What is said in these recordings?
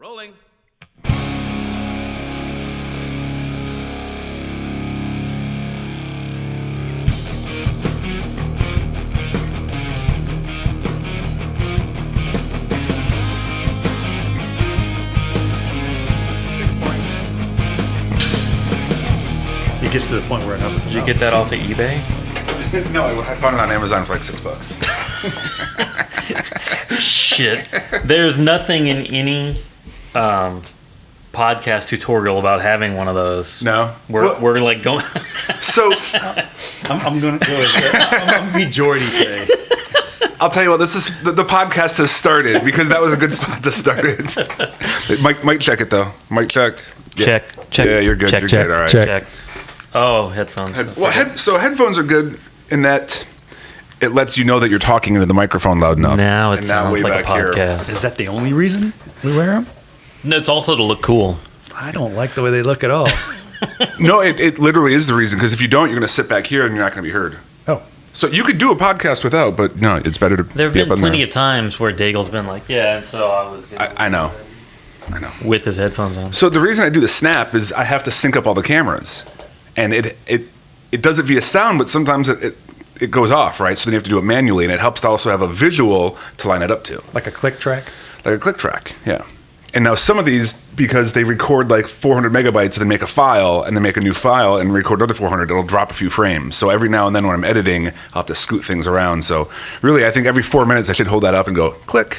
Rolling. It gets to the point where enough is enough. Did you get that off of eBay? No, I found it on Amazon for like $6. Shit. There's nothing in any podcast tutorial about having one of those. No. We're like going. So I'm going to be Jordy today. I'll tell you what, this is the podcast has started because that was a good spot to start it. Mic check it though. Mic check. Yeah. Check. Yeah, you're good. Check, you're check, good. All right. check. Oh, headphones. So headphones are good in that it lets you know that you're talking into the microphone loud enough. Now it And sounds way like a back here- podcast. Is that the only reason we wear them? No, it's also to look cool. I don't like the way they look at all. No, it literally is the reason because if you don't, you're going to sit back here and you're not going to be heard. Oh, So you could do a podcast without, but no, it's better to There have be been up on plenty there. of times where Daigle's been like, yeah, and so I was doing I know. with his headphones on. So the reason I do the snap is I have to sync up all the cameras, and it does it via sound, but sometimes it goes off, right? So then you have to do it manually, and it helps to also have a visual to line it up to, like a click track? like a click track, yeah. And now some of these, because they record like 400 megabytes and then make a file and then make a new file and record another 400, it'll drop a few frames. So every now and then when I'm editing, I'll have to scoot things around. So really, I think every 4 minutes I should hold that up and go, click.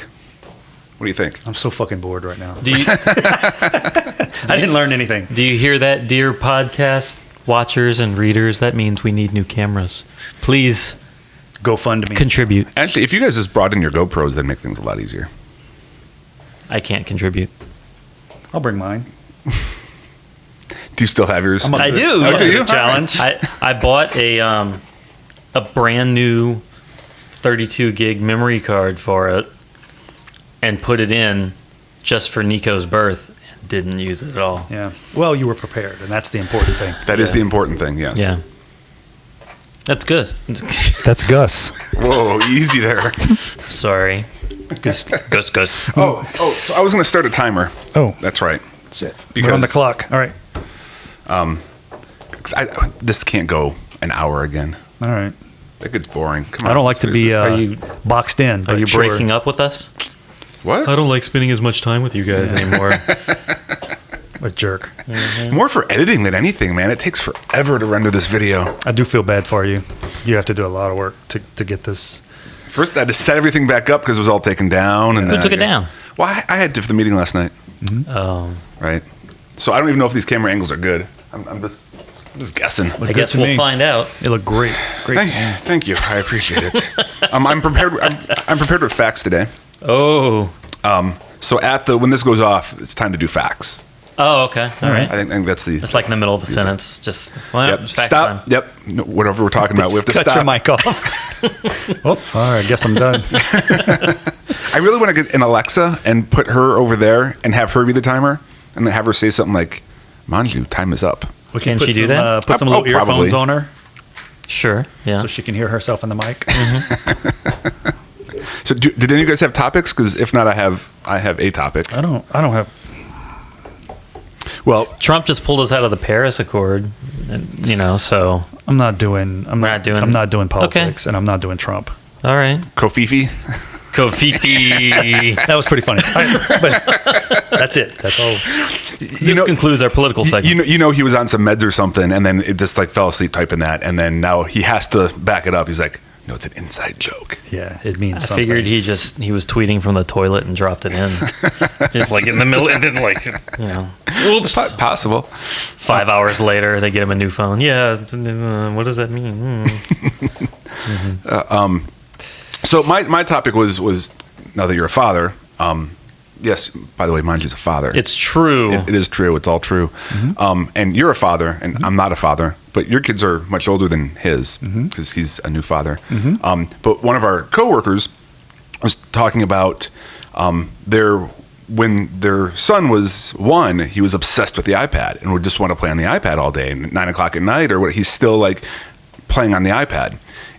What do you think? I'm so fucking bored right now. Do you I didn't learn anything. do you hear that, dear podcast watchers and readers? That means we need new cameras. Please GoFundMe. contribute. Actually, if you guys just brought in your GoPros, that'd make things a lot easier. I can't contribute. I'll bring mine. Do you still have yours? I'm up I to do, the- yeah. up to the Do you? challenge. I bought a brand new 32 gig memory card for it and put it in just for Nico's birth. Didn't use it at all. Yeah. Well, you were prepared, and that's the important thing. That is the important thing, yes. Yeah. That's good. That's Gus. Whoa, easy there. Sorry. Gus. So I was going to start a timer. Oh, That's right. shit. Because- We're on the clock. All right. 'Cause this can't go an hour again. All right. That gets boring. Come on. I don't like to be Are you- boxed in. Are you breaking up with us? What? don't like spending as much time with you guys anymore. A jerk. More for editing than anything, man. It takes forever to render this video. I do feel bad for you. You have to do a lot of work to get this. First, I had to set everything back up because it was all taken down. And Who then took it down? Well, I had to for the meeting last night, right? So I don't even know if these camera angles are good. I'm just guessing. I guess to we'll me. find out. It looked great. Great. Thank you. I appreciate it. I'm prepared. I'm prepared with facts today. Oh. So when this goes off, it's time to do facts. Oh, okay. All right. I think that's the. It's like in the middle of a sentence. Just, well, Yep. it's fact Stop. time. Yep. No, whatever we're talking about, we have to Cut stop. your mic off. Oh, all right. I guess I'm done. I really want to get an Alexa and put her over there and have her be the timer, and then have her say something like, "Manju, time is up." We Can put she do some, that? Put some Oh, little earphones probably. on her Sure. Yeah. so she can hear herself in the mic. So, did any of you guys have topics? Because if not, I have a topic. I don't have. Well, Trump just pulled us out of the Paris Accord, and, so I'm not doing. I'm not doing- I'm not doing politics, and I'm not doing Trump. all right. Kofifi. Kofiti. That was pretty funny. But that's it. That's all. This concludes our political segment. You know, he was on some meds or something, and then it just like fell asleep typing that, and then now he has to back it up. He's like, "No, it's an inside joke." Yeah, it means I something. figured he was tweeting from the toilet and dropped it in, just like in the middle, and then oops. Possible. 5 hours later, they get him a new phone. Yeah, what does that mean? So my topic was now that you're a father. Yes, by the way, Manju's a father. It's true. It is true. It's all true. And you're a father, and I'm not a father, but your kids are much older than his because he's a new father. But one of our coworkers was talking about when their son was 1, he was obsessed with the iPad and would just want to play on the iPad all day. And 9 o'clock at night, or what, he's still like playing on the iPad.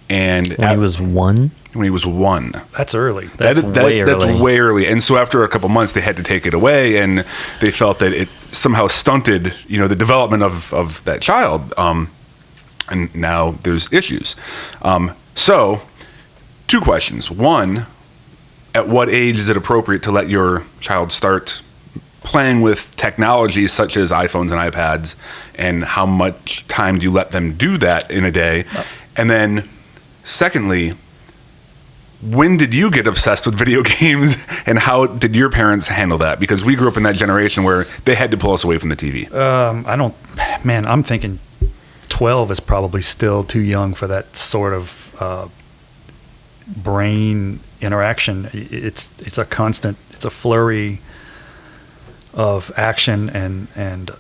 And When he was 1. when he was 1. That's early. That's way That's early. way early. And so after a couple months, they had to take it away, and they felt that it somehow stunted, the development of that child. And now there's issues. So, 2 questions. One, at what age is it appropriate to let your child start playing with technology such as iPhones and iPads, and how much time do you let them do that in a day? And then, secondly, when did you get obsessed with video games, and how did your parents handle that? Because we grew up in that generation where they had to pull us away from the TV. I'm thinking 12 is probably still too young for that sort of brain interaction. It's a constant, it's a flurry of action, and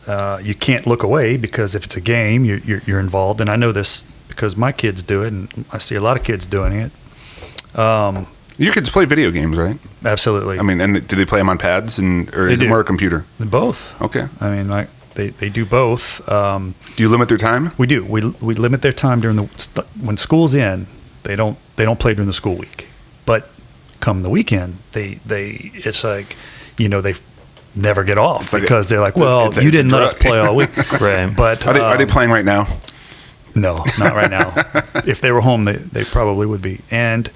you can't look away, because if it's a game, you're involved. And I know this because my kids do it, and I see a lot of kids doing it. Your kids play video games, right? Absolutely. I mean, and do they play them on pads, or is it do. more a computer? Both. Okay. I mean, they do both. Do you limit their time? We do. We limit their time during when school's in. They don't play during the school week, but come the weekend, it's like, they never get off, like because they're like, well, you didn't let us play all week. Right. But Are they playing right now? No, not right now. If they were home, they probably would be. And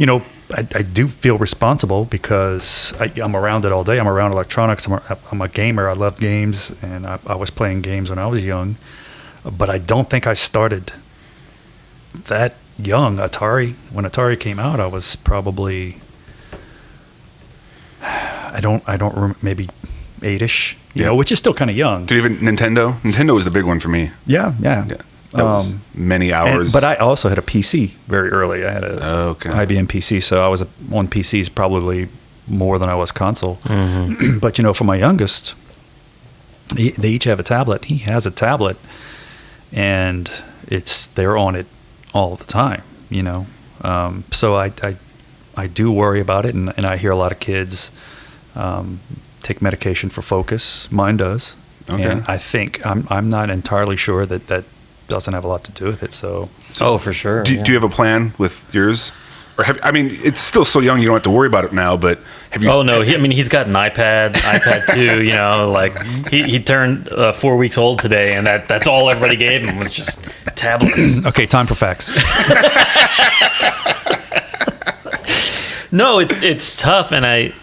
I do feel responsible, because I'm around it all day. I'm around electronics. I'm a gamer. I love games, and I was playing games when I was young. But I don't think I started that young. When Atari came out, I was probably, maybe 8-ish, which is still kind of young. Do you have a Nintendo? Nintendo was the big one for me. Yeah. That was many hours. But I also had a PC very early. I had a IBM PC, so I was on PCs probably more than I was console. Mm-hmm. But for my youngest, they each have a tablet. He has a tablet, and they're on it all the time. So I do worry about it, and I hear a lot of kids take medication for focus. Mine does. Okay. And I think I'm not entirely sure that doesn't have a lot to do with it. So, for sure. Do you have a plan with yours? Or it's still so young, you don't have to worry about it now, but have you? Oh, no. He's got an iPad 2, like he turned 4 weeks old today, and that's all everybody gave him was just tablets. Okay, time for facts. No, it's tough, and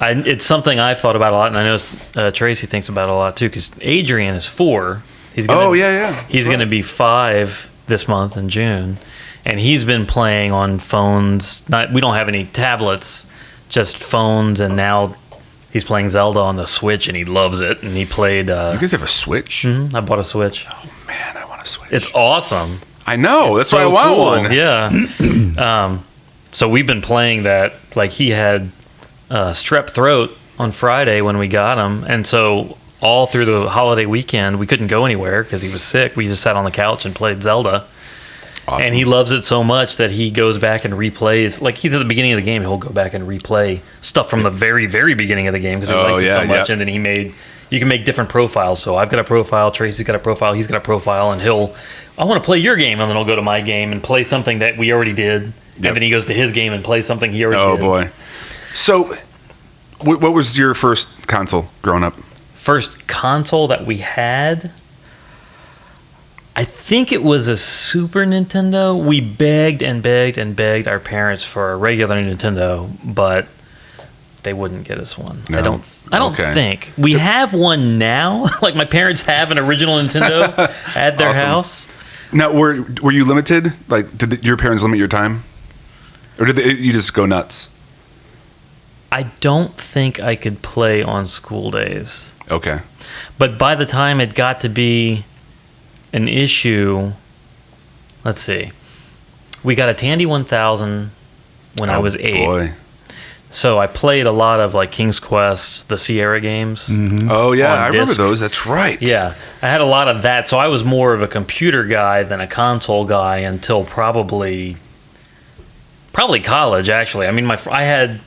it's something I've thought about a lot, and I know Tracy thinks about it a lot too, because Adrian is 4. He's going to be 5 this month in June, and he's been playing on phones. We don't have any tablets, just phones, and now he's playing Zelda on the Switch, and he loves it. And he played. You guys have a Switch? Mm-hmm, I bought a Switch. Oh man, I want a Switch. It's awesome. I know. That's why I want one. Yeah. So we've been playing that. Like, he had strep throat on Friday when we got him, and so all through the holiday weekend we couldn't go anywhere because he was sick. We just sat on the couch and played Zelda. Awesome. And he loves it so much that he goes back and replays. Like, he's at the beginning of the game, he'll go back and replay stuff from the very, very beginning of the game because he likes it so much. And then you can make different profiles. So I've got a profile, Tracy's got a profile, he's got a profile, and I want to play your game, and then he'll go to my game and play something that we already did. Yep. And then he goes to his game and plays something he already did. Oh boy. So what was your first console growing up? First console that we had, I think it was a Super Nintendo. We begged and begged and begged our parents for a regular Nintendo, but they wouldn't get us one. No. I don't think. We have one now. Like, my parents have an original Nintendo at their Awesome. house. Now, were you limited? Like, did your parents limit your time? Or did you just go nuts? I don't think I could play on school days. Okay. But by the time it got to be an issue, let's see. We got a Tandy 1000 when I was 8. Boy. So I played a lot of, like, King's Quest, the Sierra games. Mm-hmm. Oh, yeah. On I remember disc. those. That's right. Yeah. I had a lot of that. So I was more of a computer guy than a console guy until probably college, actually. I mean, I had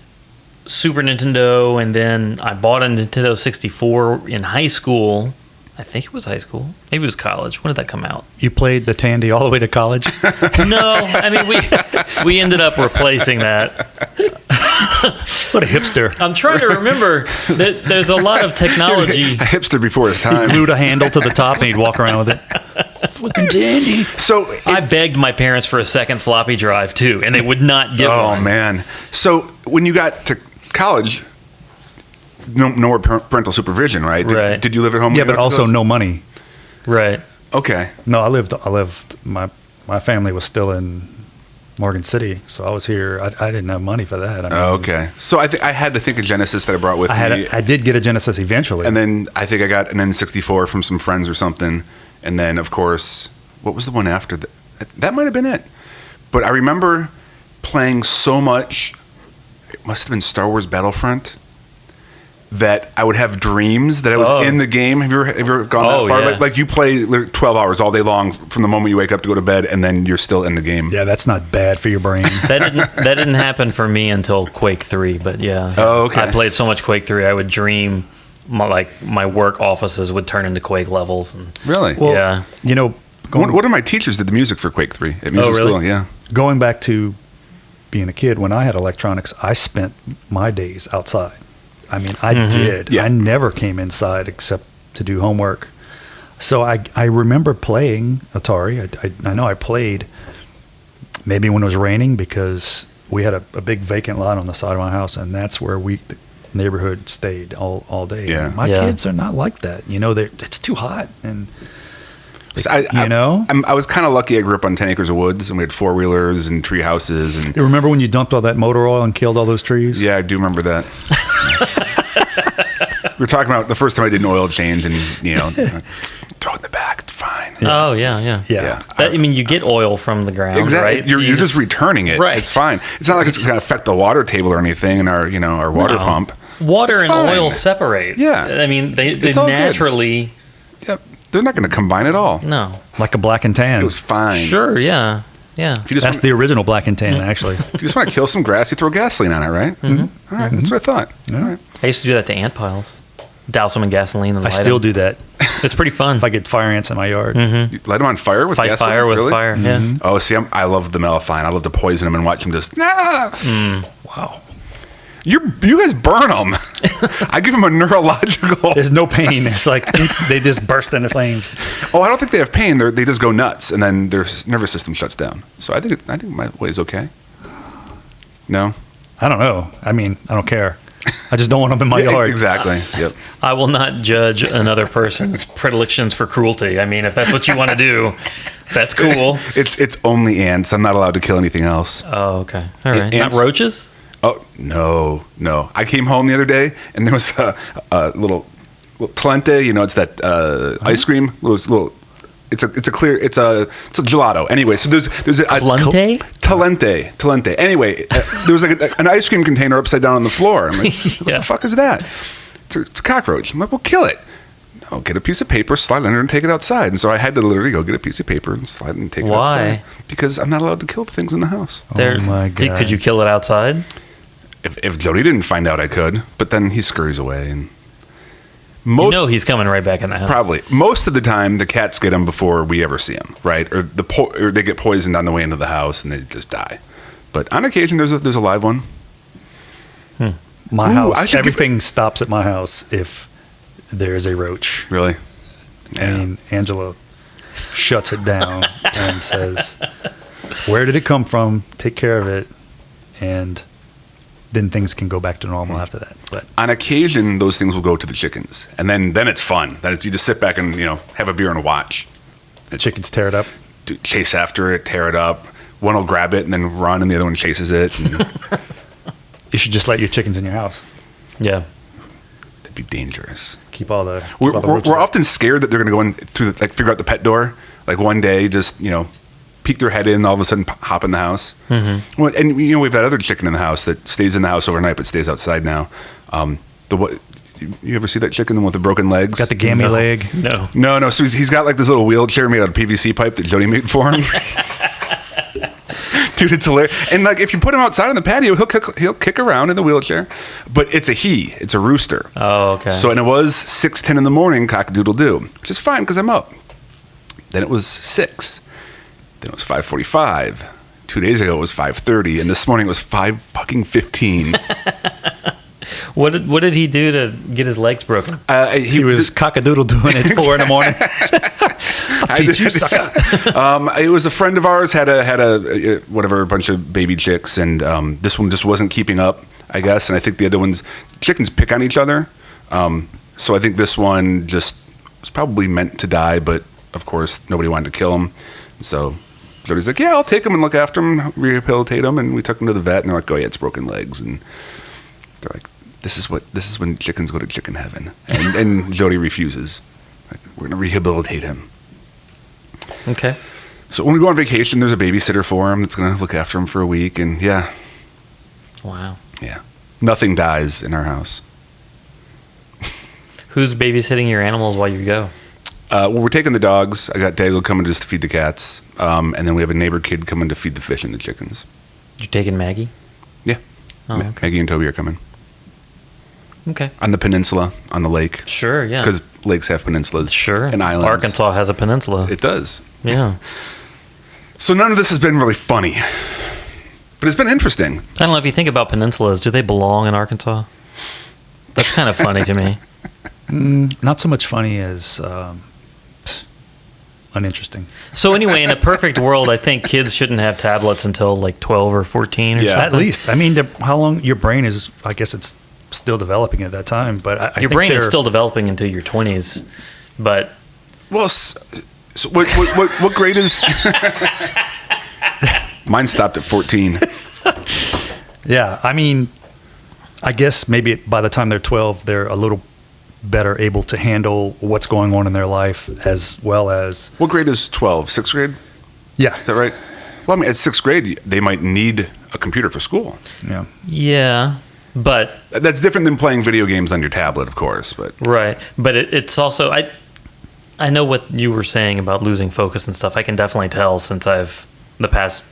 Super Nintendo, and then I bought a Nintendo 64 in high school I think it was high school. Maybe it was college. When did that come out? You played the Tandy all the way to college? No, I mean we ended up replacing that. What a hipster. I'm trying to remember that there's a lot of technology. A hipster before his time. Glued a handle to the top and he'd walk around with it. Fucking Tandy. So, I begged my parents for a second floppy drive too, and they would not give oh one. man. So when you got to college, no more parental supervision, right? Right. Did you live at home? Yeah, when you but got to also college? no money. Right. Okay. No, I lived, my family was still in Morgan City, so I was here. I didn't have money for that. I mean, Oh, okay. So I had to think of Genesis that I brought with me. I did get a Genesis eventually. And then I think I got an N64 from some friends or something. And then, of course, what was the one after that? That might have been it. But I remember playing so much, it must have been Star Wars Battlefront, that I would have dreams that I was Oh. in the game. Have you ever gone Oh, that far? yeah. Like you play 12 hours all day long from the moment you wake up to go to bed, and then you're still in the game. yeah, that's not bad for your brain. That didn't happen for me until Quake 3, but yeah. Oh, okay. I played so much Quake 3, I would dream my work offices would turn into Quake levels. And Really? Well, Yeah. You know, One of my teachers did the music for Quake 3 at music Oh, really? school. Yeah. going back to being a kid, when I had electronics, I spent my days outside. I mean, I did. Yeah. I never came inside except to do homework. So I remember playing Atari. I know I played maybe when it was raining because we had a big vacant lot on the side of my house, and that's where the neighborhood stayed all day. Yeah. My Yeah. kids are not like that. You know, it's too hot. And So I was kind of lucky. I grew up on 10 acres of woods, and we had four-wheelers and tree houses. And you remember when you dumped all that motor oil and killed all those trees? yeah, I do remember that. We were talking about the first time I did an oil change, and throw it in the back. It's fine. Oh, yeah. Yeah. I mean, you get oil from the ground, Exactly. right? So You're just returning it. Right. It's fine. It's not like it's going to affect the water table or anything in our water No. pump. Water It's and fine. oil separate. Yeah. I mean, they It's all good. naturally. Yep. They're not going to combine at all. No. Like a black and tan. It was fine. Sure, yeah. Yeah. If you just That's want, the original black and tan, actually. if you just want to kill some grass, you throw gasoline on it, right? Mm-hmm. All right. That's what I thought. Yeah. All right. I used to do that to ant piles. Douse them in gasoline and I light still them. do that. It's pretty fun. If I get fire ants in my yard. You light them on fire with Fight gasoline? fire with Really? fire, yeah. Oh, see, I love the Malafine. I love to poison them and watch them just. Wow. You guys burn them. I give them a neurological. There's no pain. It's like they just burst into flames. Oh, I don't think they have pain. They just go nuts, and then their nervous system shuts down. So I think my way is okay. No. I don't know. I mean, I don't care. I just don't want them in my Yeah, yard. exactly. Yep. I will not judge another person's predilections for cruelty. I mean, if that's what you want to do, that's cool. It's only ants. I'm not allowed to kill anything else. Oh, okay. All right. Not Ants- roaches? Oh no! I came home the other day and there was a little Talente. It's that ice cream. It's a gelato. Anyway, so there's a Talente? Talente. Anyway, there was like an ice cream container upside down on the floor. I'm like, what Yeah. the fuck is that? It's a cockroach. I'm like, well, kill it. No, get a piece of paper, slide it under, and take it outside. And so I had to literally go get a piece of paper and slide it and take it Why? outside because I'm not allowed to kill the things in the house. There- my God. Could you kill it outside? If Jody didn't find out, I could, but then he scurries away. And You know he's coming right back in the house. probably most of the time, the cats get him before we ever see him, right? Or or they get poisoned on the way into the house and they just die. But on occasion, there's a live one. My Ooh, I house. should Everything stops at my house if there's a roach. Really? I mean, Angela shuts it down and says, "Where did it come from? Take care of it." And then things can go back to normal after that. But On occasion, those things will go to the chickens, and then it's fun. Then you just sit back and have a beer and watch. the chickens tear it up. Chase after it, tear it up. One will grab it and then run, and the other one chases it. And You should just let your chickens in your house. Yeah. that'd be dangerous. Keep all the. We're, keep all the we're, roaches we're out. often scared that they're going to go in through, figure out the pet door. Like one day, just peek their head in, and all of a sudden hop in the house. Mm-hmm. Well, and we've had other chicken in the house that stays in the house overnight, but stays outside now. You ever see that chicken with the broken legs? Got the gammy No. leg. No. No. So he's got like this little wheelchair made out of PVC pipe that Jody made for him. Dude, it's hilarious. And like, if you put him outside on the patio, he'll kick around in the wheelchair. But it's a rooster. Oh, okay. So, and it was 6:10 in the morning, cock-a-doodle-doo, which is fine because I'm up. Then it was 6. Then it was 5:45. 2 days ago it was 5:30, and this morning it was 5:15. What did he do to get his legs broken? He was cock-a-doodle doing it 4 in the morning. I'll teach you, sucker. It was a friend of ours had a whatever, a bunch of baby chicks, and this one just wasn't keeping up, I guess. And I think the other ones, chickens pick on each other. So I think this one just was probably meant to die, but of course nobody wanted to kill him. So Jody's like, yeah, I'll take him and look after him, rehabilitate him, and we took him to the vet, and they're like, oh yeah, it's broken legs, and they're like, this is when chickens go to chicken heaven, and Jody refuses. Like, we're gonna rehabilitate him. Okay. So when we go on vacation, there's a babysitter for him that's going to look after him for a week. And yeah, nothing dies in our house. Who's babysitting your animals while you go? Well, we're taking the dogs. I got Dago coming just to feed the cats. And then we have a neighbor kid coming to feed the fish and the chickens. You taking Maggie? Yeah. Oh, okay. Maggie and Toby are coming. Okay. On the peninsula, on the lake. Sure, yeah. Because lakes have peninsulas. Sure. And islands. Arkansas has a peninsula. It does. Yeah. So none of this has been really funny. But it's been interesting. I don't know if you think about peninsulas, do they belong in Arkansas? That's kind of funny to me. Not so much funny as uninteresting. So anyway, in a perfect world, I think kids shouldn't have tablets until like 12 or 14 or Yeah. something. At least. I mean, how long your brain is, I guess it's still developing at that time. But I Your think brain is they're- still developing into your 20s, but Well, so what grade is... Mine stopped at 14. Yeah, I mean, I guess maybe by the time they're 12, they're a little better able to handle what's going on in their life, as well as What grade is 12? 6th grade? yeah, Is that right? Well, I mean, at 6th grade, they might need a computer for school. yeah. yeah, but That's different than playing video games on your tablet, of course. But right. But it's also I know what you were saying about losing focus and stuff. I can definitely tell since I've the past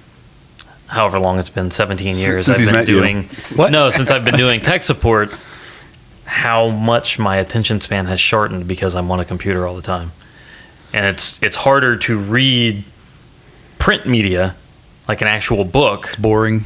however long it's been, 17 years Since I've he's been met you. doing What? No, since I've been doing tech support, how much my attention span has shortened because I'm on a computer all the time. And it's harder to read print media like an actual book. It's boring.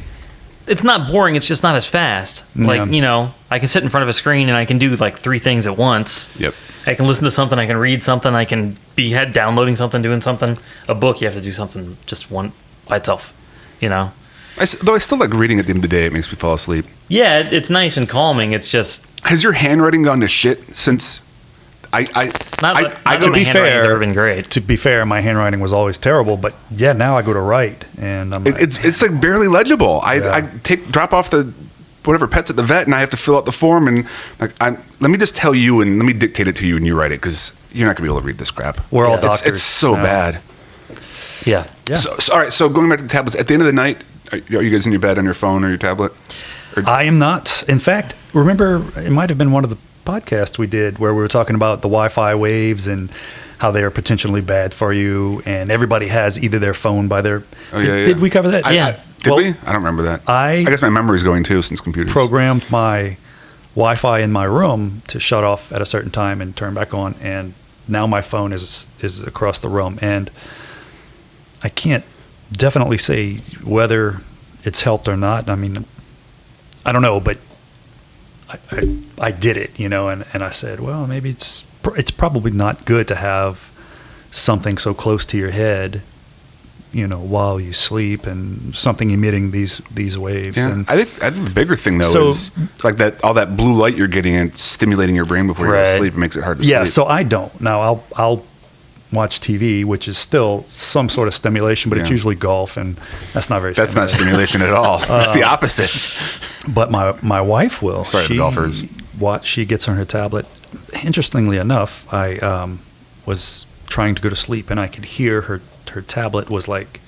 It's not boring, it's just not as fast. Yeah. Like, you know, I can sit in front of a screen and I can do like 3 things at once. Yep. I can listen to something, I can read something, I can be downloading something, doing something. A book, you have to do something just one by itself, you know? though I still like reading at the end of the day. It makes me fall asleep. Yeah, it's nice and calming. It's just Has your handwriting gone to shit since... not I that go my be handwriting's fair- ever been great. To be fair, my handwriting was always terrible, but yeah, now I go to write, and I'm like, It's like barely legible. Yeah. I drop off the whatever pets at the vet, and I have to fill out the form, and like let me just tell you, and let me dictate it to you, and you write it because you're not gonna be able to read this crap. we're all Yeah. doctors. It's so now. bad. Yeah. Yeah. So, all right. So going back to the tablets, at the end of the night, are you guys in your bed on your phone or your tablet? I am not. In fact, remember, it might have been one of the podcasts we did where we were talking about the Wi-Fi waves and how they are potentially bad for you, and everybody has either their phone by their. Oh, Did we cover that? Yeah. Did Well, we? I don't remember that. I guess my memory's going too since computers. Programmed my Wi-Fi in my room to shut off at a certain time and turn back on, and now my phone is across the room, and I can't definitely say whether it's helped or not. I mean, I don't know, but I did it, you know, and I said, well, maybe it's probably not good to have something so close to your head, you know, while you sleep, and something emitting these waves. Yeah, And I think the bigger thing though So- is like that all that blue light you're getting and stimulating your brain before you go Right. to sleep. It makes it hard to yeah, sleep. so I don't. Now I'll watch TV, which is still some sort of stimulation, but it's Yeah. usually golf, and that's not very. That's not stimulation at all. That's the opposite. But my wife will. Sorry, the golfers. She gets on her tablet. Interestingly enough, I was trying to go to sleep, and I could hear her tablet was like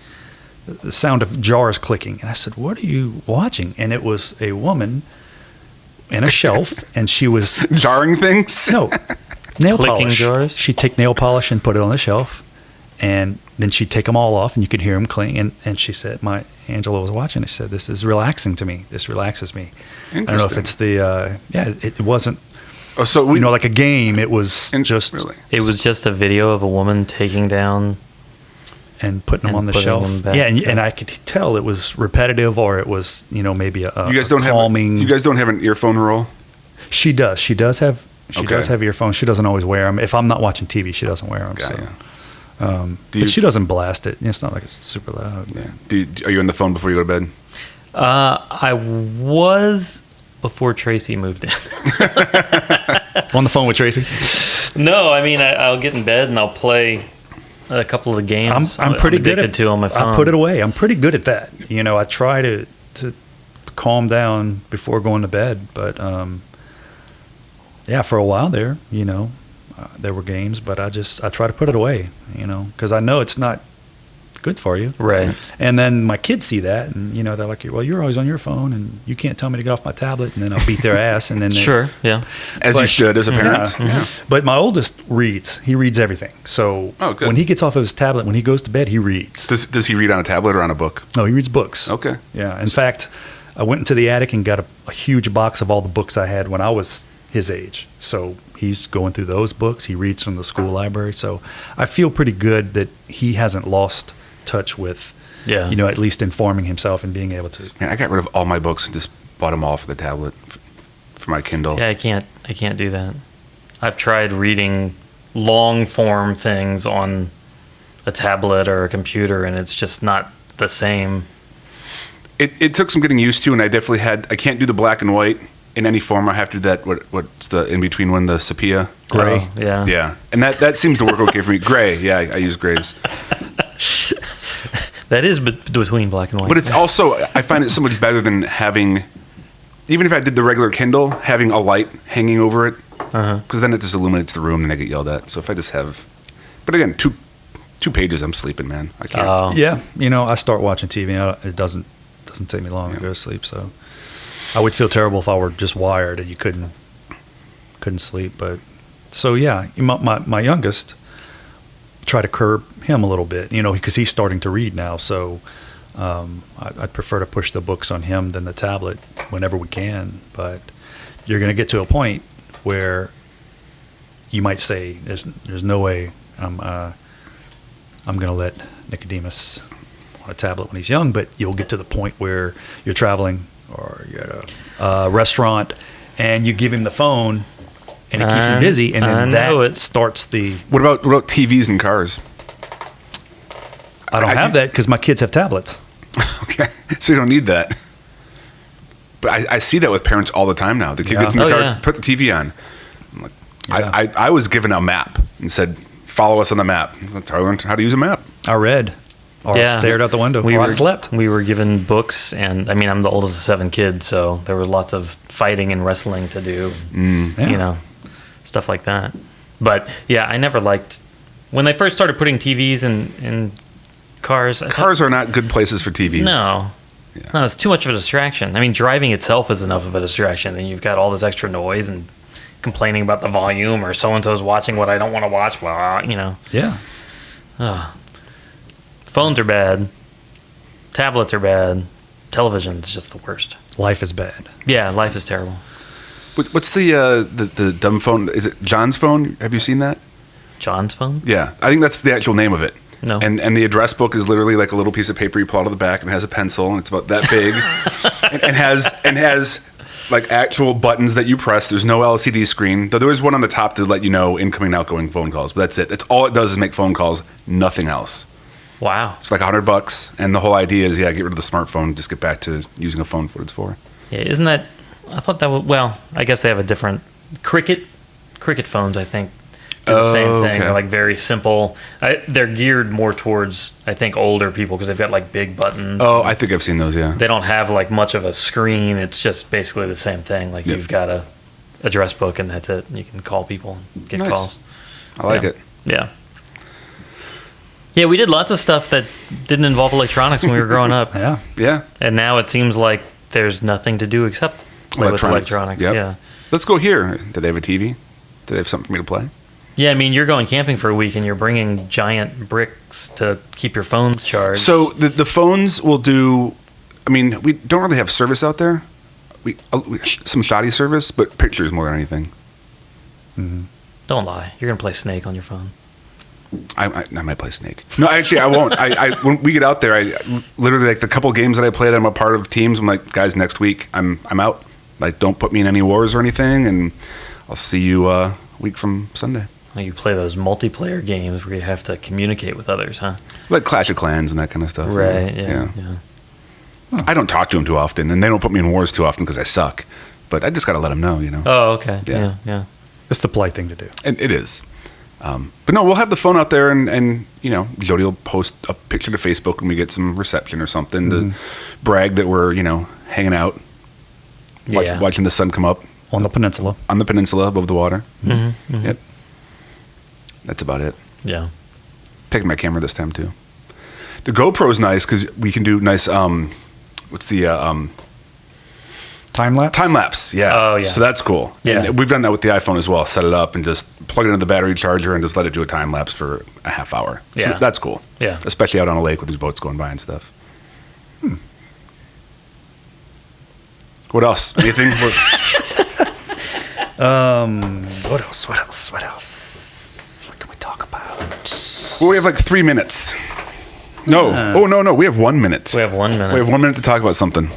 the sound of jars clicking, and I said, "What are you watching?" And it was a woman in a shelf, and she was Jarring things. No, nail Clicking polish. jars? She'd take nail polish and put it on the shelf, and then she'd take them all off, and you could hear them cling. And she said, Angela was watching. She said, "This is relaxing to me. This relaxes me." I don't know if it's the it wasn't. Oh, so we like a game. It was just really. It was just a video of a woman taking down. and putting them And on the putting shelf. them back, And I could tell it was repetitive, or it was maybe a You guys don't calming. You guys don't have an earphone rule. She does. She does have. She Okay. does have earphones. She doesn't always wear them. If I'm not watching TV, she doesn't wear them. Got ya. But she doesn't blast it. It's not like it's super loud. Yeah. Are you on the phone before you go to bed? I was before Tracy moved in. On the phone with Tracy. No, I mean I'll get in bed and I'll play a couple of the games. I'm pretty good addicted at to on my phone. I put it away. I'm pretty good at that. I try to calm down before going to bed. But for a while there, there were games, but I try to put it away. Because I know it's not good for you. Right. And then my kids see that, and they're like, "Well, you're always on your phone, and you can't tell me to get off my tablet." And then I'll beat their ass, and then Sure. Yeah. As you But- should, as a parent. Yeah. Yeah. But my oldest reads. He reads everything. So Oh, good. when he gets off of his tablet, when he goes to bed, he reads. Does he read on a tablet or on a book? No, he reads books. Okay. Yeah. In fact, I went into the attic and got a huge box of all the books I had when I was his age. So he's going through those books. He reads from the school library. So I feel pretty good that he hasn't lost touch with, Yeah. at least informing himself and being able to. Man, I got rid of all my books and just bought them all for the tablet, for my Kindle. Yeah, I can't do that. I've tried reading long form things on a tablet or a computer, and it's just not the same. It took some getting used to, and I definitely I can't do the black and white in any form. I have to do that, what's the in-between one, the sepia? Gray. Oh, yeah. Yeah, and that seems to work okay for me. Gray, yeah, I use grays. That is between black and white. But it's also, I find it so much better than having, even if I did the regular Kindle, having a light hanging over it, because then it just illuminates the room, and I get yelled at. So if I just have, but again, two pages, I'm sleeping, man. I can't. Oh. Yeah, I start watching TV. And it doesn't take me long to go to sleep. So I would feel terrible if I were just wired and you couldn't sleep. But so yeah, my youngest, try to curb him a little bit, because he's starting to read now. So I'd prefer to push the books on him than the tablet whenever we can. But you're going to get to a point where you might say, "There's no way I'm going to let Nicodemus on a tablet when he's young." But you'll get to the point where you're traveling or you're at a restaurant and you give him the phone and it keeps him busy, and then that starts the. What about TVs in cars? I don't have that because my kids have tablets. Okay, so you don't need that. But I see that with parents all the time now. The kid gets in the Oh, car, yeah. put the TV on. I'm like, Yeah. I was given a map and said, "Follow us on the map." That's how I learned how to use a map. I read or I stared out the window or I slept. We were given books, and I mean, I'm the oldest of 7 kids, so there was lots of fighting and wrestling to do, Yeah. stuff like that. But yeah, I never liked when they first started putting TVs in cars. Cars are not good places for TVs. No. Yeah. No, it's too much of a distraction. I mean, driving itself is enough of a distraction. Then you've got all this extra noise and complaining about the volume, or so-and-so's watching what I don't want to watch. Well, Yeah. Phones are bad. Tablets are bad. Television's just the worst. Life is bad. Yeah, life is terrible. What's the dumb phone? Is it John's phone? Have you seen that? John's phone? Yeah, I think that's the actual name of it. No. And the address book is literally like a little piece of paper you pull out of the back, and it has a pencil, and it's about that big, and has like actual buttons that you press. There's no LCD screen, though there is one on the top to let you know incoming and outgoing phone calls. But that's it. That's all it does is make phone calls. Nothing else. Wow. It's like $100, and the whole idea is get rid of the smartphone, just get back to using a phone for what it's for. Yeah, isn't that... I thought that was... Well, I guess they have a different... Cricket phones, I think, do the same thing. Okay. They're like very simple. They're geared more towards, I think, older people because they've got like big buttons. Oh, I think I've seen those. Yeah. They don't have like much of a screen. It's just basically the same thing. Like Yep. you've got a address book and that's it. And you can call people and get Nice. calls. I like Yeah. it. Yeah. Yeah, we did lots of stuff that didn't involve electronics when we were growing up. Yeah. Yeah. And now it seems like there's nothing to do except play with electronics. Yep. Yeah. Let's go here. Do they have a TV? Do they have something for me to play? Yeah, I mean, you're going camping for a week and you're bringing giant bricks to keep your phones charged. So the phones will do. I mean, we don't really have service out there. We some shoddy service, but pictures more than anything. Don't lie. You're going to play Snake on your phone. I might play Snake. No, actually, I won't. I when we get out there, I literally like the couple games that I play that I'm a part of teams. I'm like, guys, next week I'm out. Like, don't put me in any wars or anything, and I'll see you a week from Sunday. Oh, you play those multiplayer games where you have to communicate with others, huh? Like Clash of Clans and that kind of stuff. Right. Yeah. I don't talk to them too often, and they don't put me in wars too often because I suck. But I just got to let them know, you know. Oh, okay. Yeah. Yeah. It's the polite thing to do. And it is. But no, we'll have the phone out there, and you know, Jody will post a picture to Facebook when we get some reception or something to brag that we're, you know, hanging out, Yeah. watching the sun come up On the peninsula. on the peninsula above the water. Mm-hmm. Yep. That's about it. Yeah. Taking my camera this time too. The GoPro's nice because we can do nice. What's the Time lapse? time lapse? Yeah. Oh, yeah. So that's cool. Yeah. And we've done that with the iPhone as well. Set it up and just plug it into the battery charger and just let it do a time lapse for a half hour. Yeah. So that's cool. Yeah. Especially out on a lake with these boats going by and stuff. What else? Anything? What else? What else? What else? What can we talk about? Well, we have like 3 minutes. No. No. We have 1 minute. We have 1 minute. We have 1 minute to talk about something.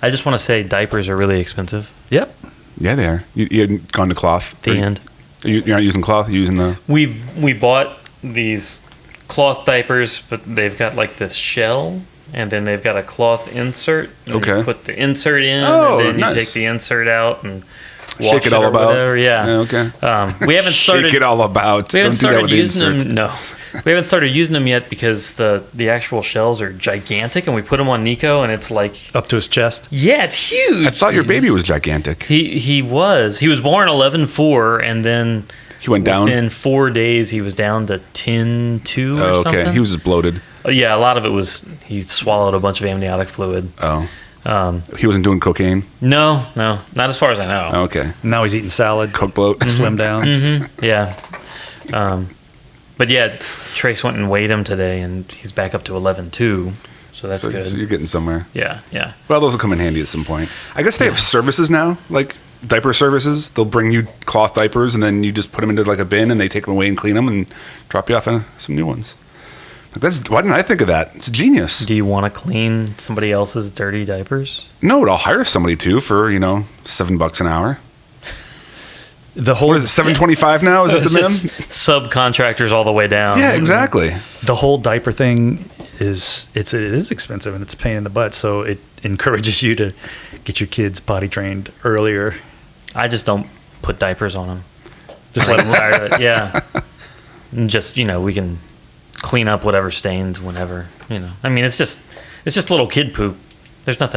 I just want to say diapers are really expensive. Yep. Yeah, they are. You hadn't gone to cloth? The end. You're not using cloth? You're using the... We bought these cloth diapers, but they've got like this shell, and then they've got a cloth insert. And Okay. You put the insert in, Oh, and then nice. you take the insert out and wash Shake it all or about. whatever. Yeah. Okay. We haven't started. Shake it all about. We haven't Don't do that started with the using insert. them. No, we haven't started using them yet because the actual shells are gigantic, and we put them on Nico, and it's like, Up to his chest. yeah, it's huge. I thought your baby was gigantic. He was born 11.4, and then He went down? in 4 days he was down to 10.2 or Oh, something. okay. He was just bloated. Yeah, a lot of it was he swallowed a bunch of amniotic fluid. Oh. He wasn't doing cocaine? No, not as far as I know. Oh, okay. Now he's eating salad. Coke bloat? Slim down. Yeah. But yeah, Trace went and weighed him today, and he's back up to 11.2, so that's good. So you're getting somewhere. Yeah. Well, those will come in handy at some point. I guess they have services now, like diaper services. They'll bring you cloth diapers, and then you just put them into like a bin, and they take them away and clean them and drop you off on some new ones. Like, why didn't I think of that? It's genius. Do you want to clean somebody else's dirty diapers? No, but I'll hire somebody to for, $7 an hour. The whole What is it, $7.25 now? Is that the It's minimum? just subcontractors all the way down. Yeah, exactly. the whole diaper thing it is expensive and it's a pain in the butt. So it encourages you to get your kids potty trained earlier. I just don't put diapers on them. Just let them tired of it. Yeah. And just, we can clean up whatever stains whenever, I mean, it's just little kid poop. That's not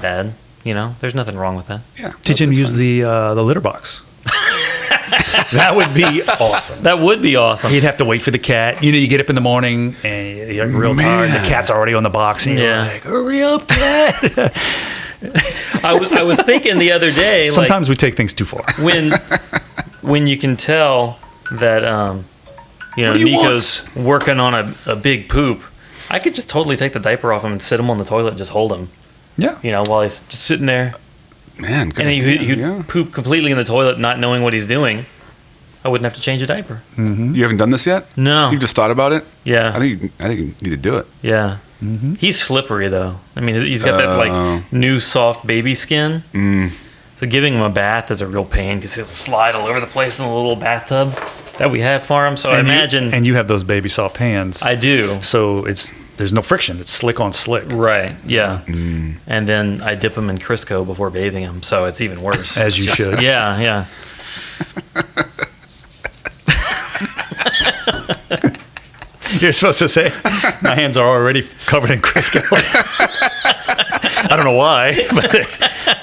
bad, There's nothing wrong with that. Yeah. Teach him to that's use fine. the litter box. That would be awesome. That would be awesome. He'd have to wait for the cat. You get up in the morning and you're real tired. The cat's already on the box, and you're Yeah. like, "Hurry up, cat!" I was thinking the other day, Sometimes we take things too far. when you can tell that do you Nico's working on a big poop, I could just totally take the diaper off him and sit him on the toilet and just hold him. Yeah. While he's just sitting there, Man, good and idea, he'd yeah. poop completely in the toilet, not knowing what he's doing. I wouldn't have to change a diaper. You haven't done this yet? No. You've just thought about it? Yeah. I think you need to do it. Yeah. He's slippery though. I mean, he's got that Oh. like new soft baby skin. So giving him a bath is a real pain because he'll slide all over the place in the little bathtub that we have for him. So I imagine and you have those baby soft hands. I do. So there's no friction. It's slick on slick. Right. Yeah. And then I dip him in Crisco before bathing him, so it's even worse. As you should. Yeah. Yeah. You're supposed to say, my hands are already covered in Crisco. I don't know why, but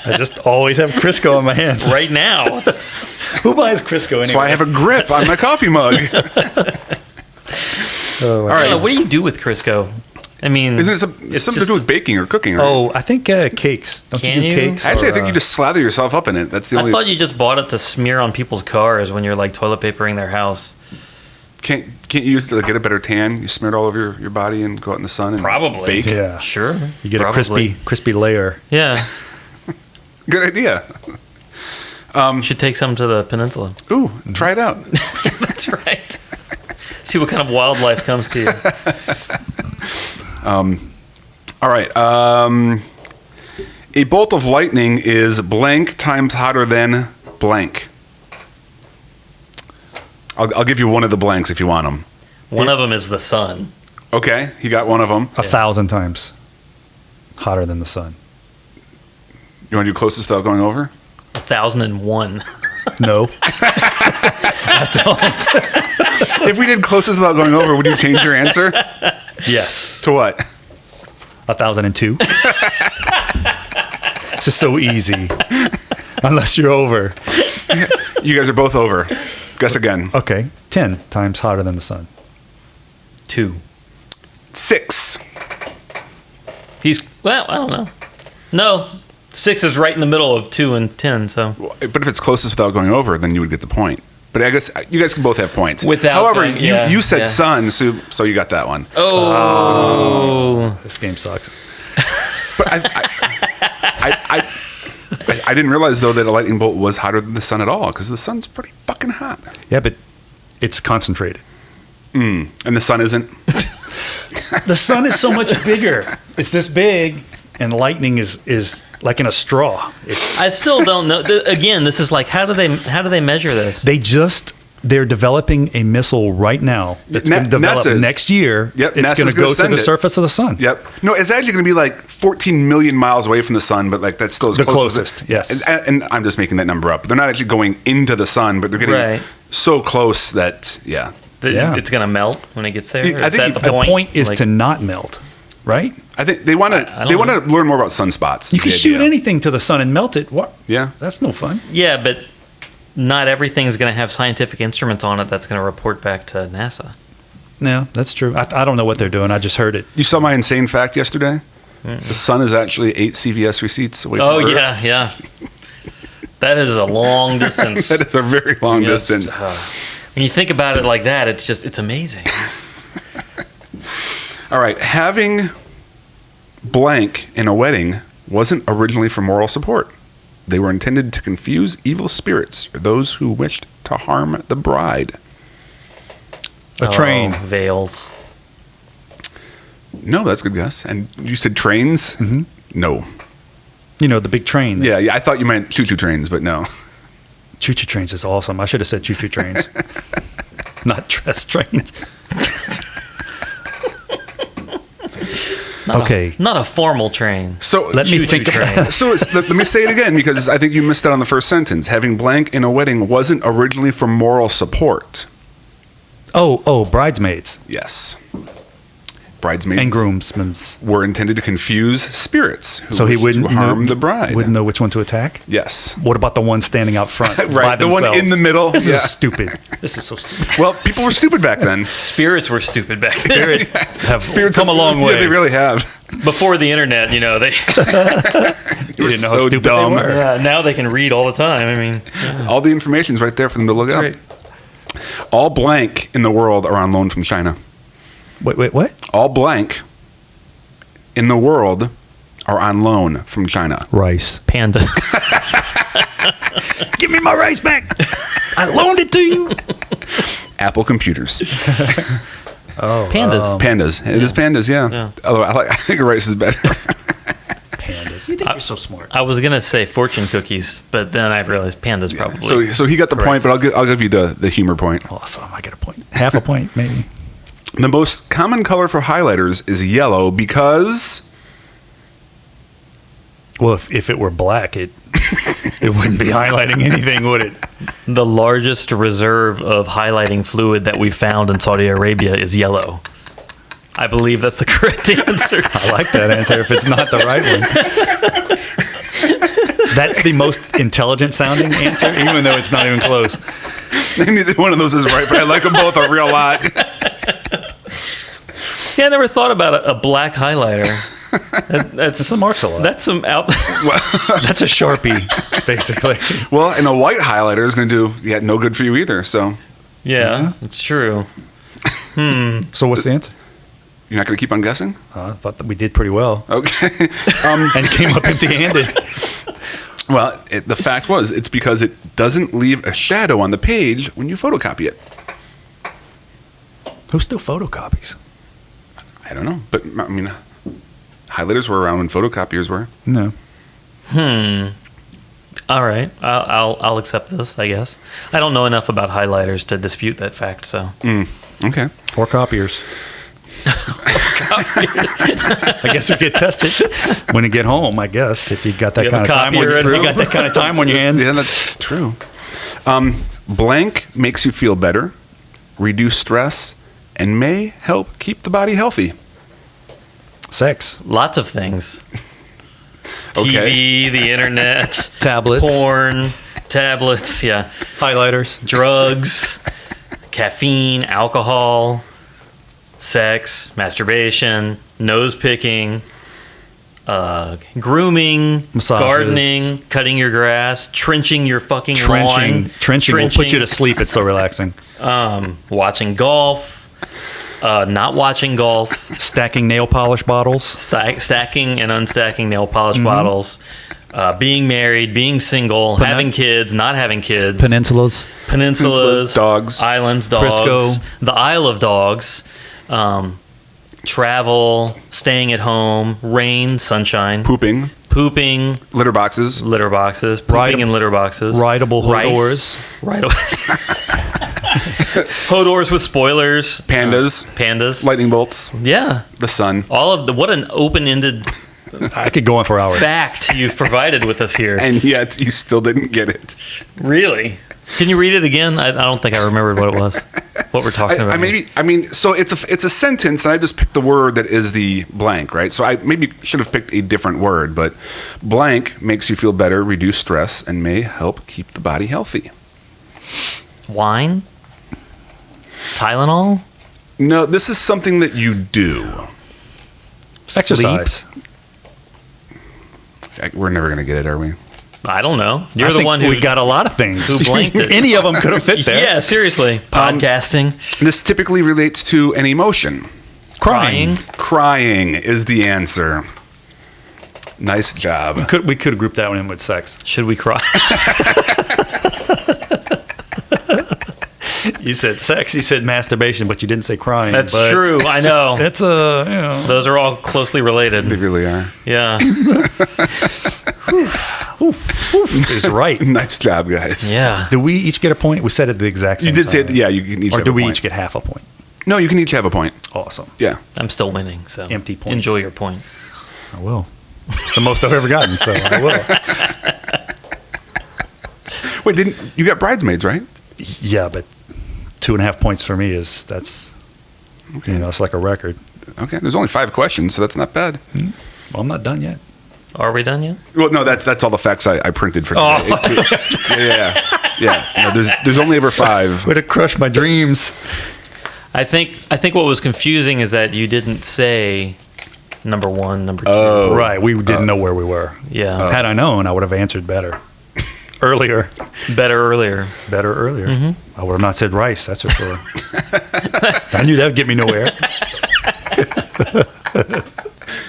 I just always have Crisco on my hands. Right now. Who buys Crisco anyway? That's why I have a grip on my coffee mug. Oh, All right. What do you do with Crisco? I mean, Isn't it It's something to do with baking or cooking, right? Oh, I think cakes. Don't Can you do you? cakes? Actually, I or, think you just slather yourself up in it. That's the I only. thought you just bought it to smear on people's cars when you're like toilet papering their house. Can't you use it to get a better tan? You smear it all over your body and go out in the sun and Probably. bake. Yeah. Sure. You get probably. a crispy layer. Yeah. Good idea. You should take some to the peninsula. Ooh, try it out. That's right. See what kind of wildlife comes to you. All right. A bolt of lightning is blank times hotter than blank. I'll give you one of the blanks if you want them. One of them is the sun. Okay, he got one of them. 1,000 times hotter than the sun. You want to do closest without going over? 1,001. No. If we did closest without going over, would you change your answer Yes. to what? 1,002. This is so easy. Unless you're over. You guys are both over. Guess again. Okay. 10 times hotter than the sun. 2. 6. Well, I don't know. No. 6 is right in the middle of 2 and 10, so. But if it's closest without going over, then you would get the point. But I guess you guys can both have points. Without However, going- yeah, you said yeah. sun, so you got that one. Oh. This game sucks. But I didn't realize though that a lightning bolt was hotter than the sun at all because the sun's pretty fucking hot, Yeah, but it's concentrated. and the sun isn't. The sun is so much bigger. It's this big, and lightning is like in a straw. I still don't know. Again, this is like, how do they measure this? They're developing a missile right now that's Na- going to develop NASA's- next year. Yep, It's NASA's going to gonna go to send the it. surface of the sun. Yep. No, it's actually going to be like 14 million miles away from the sun, but like that's still as The close closest, as yes. And I'm just making that number up. They're not actually going into the sun, but they're getting Right. so close that yeah. Yeah. It's going to melt when it gets there? I Or is think that the The point is Like, to not melt, right? I think they want I to. don't They want know. to learn more about sunspots. You is can the shoot idea. anything to the sun and melt it. What? Yeah. That's no fun. Yeah, but not everything is going to have scientific instruments on it that's going to report back to NASA. No, that's true. I don't know what they're doing. I just heard it. You saw my insane fact yesterday. The sun is actually 8 CVS receipts away from Oh, Earth. yeah. That is a long distance. That is a very long Yes. distance. When you think about it like that, it's amazing. All right, having blank in a wedding wasn't originally for moral support. They were intended to confuse evil spirits or those who wished to harm the bride. A train. Oh, veils. No, that's a good guess. And you said trains? Mm-hmm. No. You know, the big train. Yeah, I thought you meant choo-choo trains, but no. Choo-choo trains is awesome. I should have said choo-choo trains. Not dress trains. Okay. Not a formal train. So Let me Choo-choo think. train. So let me say it again because I think you missed out on the first sentence. Having blank in a wedding wasn't originally for moral support. Oh, bridesmaids Yes. Bridesmaids and groomsmen's. were intended to confuse spirits who So he wished to wouldn't harm know, the bride. Wouldn't know which one to attack. Yes. What about the one standing out front? Right, by the one in themselves? the middle, This yeah. is stupid. This is so stupid. Well, people were stupid back then. Spirits were stupid back then. Spirits have come a long way. Yeah, they really have. Before the internet, you know, they They were didn't know how so stupid they dumb. were. yeah, now they can read all the time. I mean, All the information's right there for them to look up. great. All blank in the world are on loan from China. Wait, what? All blank in the world are on loan from China. Rice. Panda. Give me my rice back. I loaned it to you. Apple computers. Pandas. Pandas. It is pandas, yeah. Yeah. Although I think rice is better. Pandas. You think you're so smart. I was gonna say fortune cookies, but then I realized pandas probably. So he got the point, but I'll give you the humor point. Awesome. I get a point. Half a point, maybe. The most common color for highlighters is yellow because Well, if it were black, it wouldn't be highlighting anything, would it? The largest reserve of highlighting fluid that we found in Saudi Arabia is yellow. I believe that's the correct answer. I like that answer if it's not the right one. That's the most intelligent sounding answer, even though it's not even close. neither one of those is right, but I like them both a real lot. Yeah, I never thought about a black highlighter. That's Some marks a lot. That's some out. That's a Sharpie, basically. Well, and a white highlighter is going to do no good for you either. So Yeah, it's true. So what's the answer? you're not going to keep on guessing? I thought that we did pretty well Okay. and came up empty-handed. Well, the fact was, it's because it doesn't leave a shadow on the page when you photocopy it. Who still photocopies? I don't know, but I mean, highlighters were around when photocopiers were. No. All right, I'll accept this. I guess I don't know enough about highlighters to dispute that fact. So Okay. Or copiers. I guess we get tested when you get home. I guess if you got that You have kind a of time, copier at you home? got that kind of time on your hands. Yeah, that's true. Blank makes you feel better, reduce stress, and may help keep the body healthy. Sex, lots of things. Okay. TV, the internet, tablets, porn, tablets. Yeah, highlighters, drugs, caffeine, alcohol, sex, masturbation, nose picking, grooming, Massages. gardening, cutting your grass, trenching your fucking lawn, trenching will put you to sleep. It's so relaxing. watching golf, not watching golf, Stacking nail polish bottles. stacking and unstacking nail polish bottles, being married, being single, having kids, not having kids, Peninsulas. peninsulas, dogs. islands, dogs, Crisco. the Isle of Dogs, travel, staying at home, rain, sunshine, Pooping, pooping, litter boxes, litter boxes, pooping in litter boxes, Rideable rice, Hodors. Hodors with spoilers, pandas, lightning bolts, yeah, the sun. all of the what an open-ended I could go on for hours. fact you've provided with us here. And yet you still didn't get it. Really? Can you read it again? I don't think I remembered what it was. What we're talking about. So it's a sentence, and I just picked the word that is the blank, right? So I maybe should have picked a different word, but blank makes you feel better, reduce stress, and may help keep the body healthy. Wine? Tylenol? No, this is something that you do. Exercise. We're never going to get it, are we? I don't know. You're I the think one who we got a lot of things. who blanked it. Any of them could have fit there. Yeah, seriously. Podcasting, This typically relates to an emotion. crying. Crying is the answer. Nice job. We could have grouped that one in with sex. Should we cry? You said sex, you said masturbation, but you didn't say crying. That's but true. I know. That's Those are all closely related. They really are. Yeah. is right. Nice job, guys. Yeah. Do we each get a point? We said it at the exact same You did say, time. yeah, you can each Or have do a we point. each get half a point? No, you can each have a point. Awesome. Yeah. I'm still winning, so Empty points. enjoy your point. I will. It's the most I've ever gotten, so I will. Wait, you got Bridesmaids, right? Yeah, but 2.5 points for me that's it's like a record. Okay. There's only 5 questions, so that's not bad. Well, I'm not done yet. Are we done yet? Well, no, that's all the facts I printed for today. Yeah. No, there's only ever 5. Would have crushed my dreams. I think what was confusing is that you didn't say number 1, number 2. Right, we didn't know where we were. Yeah. Had I known, I would have answered better. Earlier. Better earlier. Better earlier. I would have not said rice, that's for sure. I knew that would get me nowhere.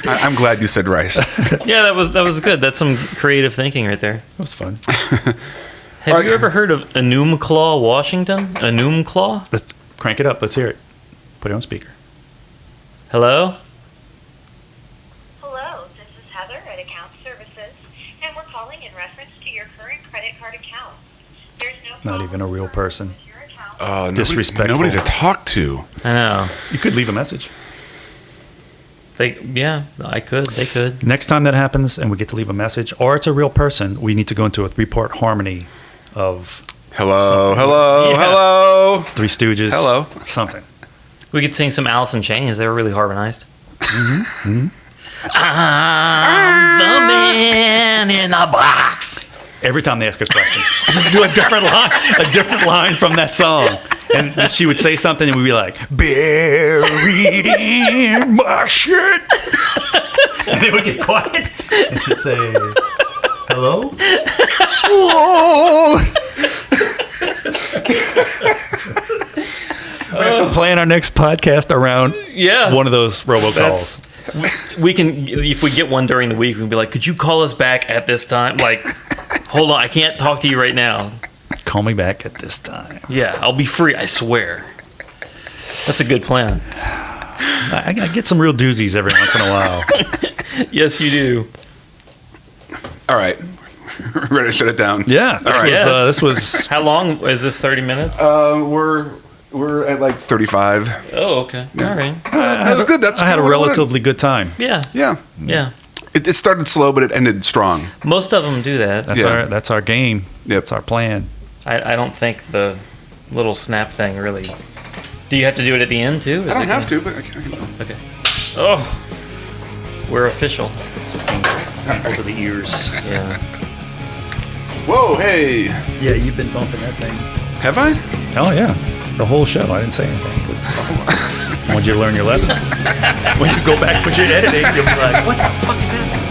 I'm glad you said rice. Yeah, that was good. That's some creative thinking right there. It was fun. Have you ever heard of Enumclaw, Washington? Enumclaw? Let's crank it up. Let's hear it. Put it on speaker. Hello? Hello, this is Heather at Account Services, and we're calling in reference to your current credit card account. There's no Not even a real person. with your account. Oh, Disrespectful. Nobody to talk to. I know. You could leave a message. They could. Next time that happens and we get to leave a message, or it's a real person, we need to go into a 3-part harmony of Hello, Something. hello, Yeah. hello. Three Stooges. Hello. Something. We could sing some Alice in Chains. They were really harmonized. Mm-hmm. I'm the man in the box. Every time they ask a question, just do a different line from that song. And she would say something and we'd be like, buried in my shit. And it would get quiet. And she'd say, hello? We have to plan our next podcast around Yeah. one of those robocalls. We can, if we get one during the week, we can be like, could you call us back at this time? Like, hold on, I can't talk to you right now. Call me back at this time. Yeah, I'll be free, I swear. That's a good plan. I get some real doozies every once in a while. Yes, you do. All right. Ready to shut it down? Yeah. This was How long is this? 30 minutes? We're at like 35. Oh, okay. All right. That was good. That's I had a what I wanted. relatively good time. Yeah. Yeah. Yeah. It started slow, but it ended strong. Most of them do that. That's our game. Yep. That's our plan. I don't think the little snap thing really. Do you have to do it at the end too? I don't have to, but I can. Okay. Oh, we're official. Painful to the ears. Yeah. Whoa, hey. Yeah, you've been bumping that thing. Have I? Oh yeah, the whole show. I didn't say anything because I want you to learn your lesson. When you go back for your editing, you'll be like, "What the fuck is happening?"